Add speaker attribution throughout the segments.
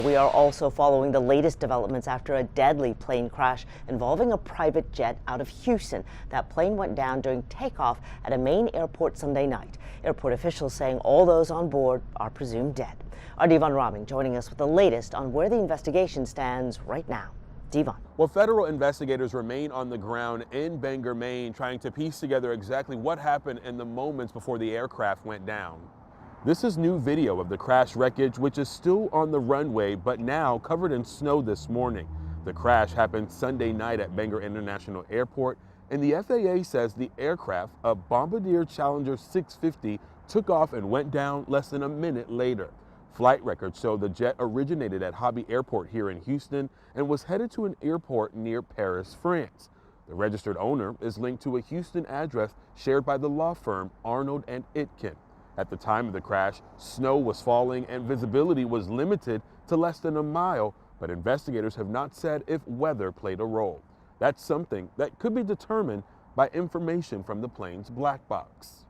Speaker 1: We are also following the latest developments after a deadly plane crash involving a private jet out of Houston. That plane went down during takeoff at a Maine airport Sunday night. Airport officials saying all those on board are presumed dead. Our Devon Raming joining us with the latest on where the investigation stands right now. Devon.
Speaker 2: Well, federal investigators remain on the ground in Bangor, Maine, trying to piece together exactly what happened in the moments before the aircraft went down. This is new video of the crash wreckage, which is still on the runway, but now covered in snow this morning. The crash happened Sunday night at Bangor International Airport, and the FAA says the aircraft, a Bombardier Challenger 650, took off and went down less than a minute later. Flight records show the jet originated at Hobby Airport here in Houston and was headed to an airport near Paris, France. The registered owner is linked to a Houston address shared by the law firm Arnold and Itkin. At the time of the crash, snow was falling and visibility was limited to less than a mile, but investigators have not said if weather played a role. That's something that could be determined by information from the plane's black box.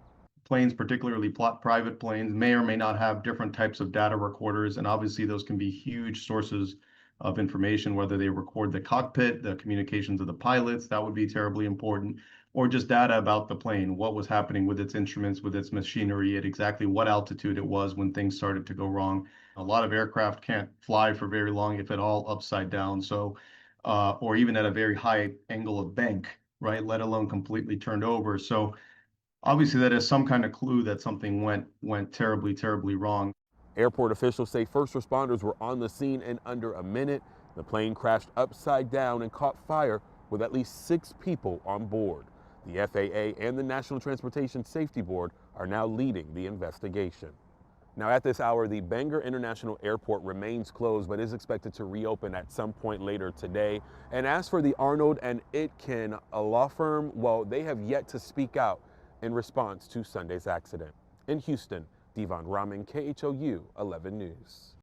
Speaker 3: Planes, particularly private planes, may or may not have different types of data recorders, and obviously those can be huge sources of information, whether they record the cockpit, the communications of the pilots, that would be terribly important, or just data about the plane, what was happening with its instruments, with its machinery, at exactly what altitude it was when things started to go wrong. A lot of aircraft can't fly for very long, if at all, upside down, so or even at a very high angle of bank, right, let alone completely turned over. So obviously that is some kind of clue that something went terribly, terribly wrong.
Speaker 2: Airport officials say first responders were on the scene in under a minute. The plane crashed upside down and caught fire with at least 6 people on board. The FAA and the National Transportation Safety Board are now leading the investigation. Now at this hour, the Bangor International Airport remains closed, but is expected to reopen at some point later today. And as for the Arnold and Itkin, a law firm, well, they have yet to speak out in response to Sunday's accident. In Houston, Devon Raming, KHOU 11 News.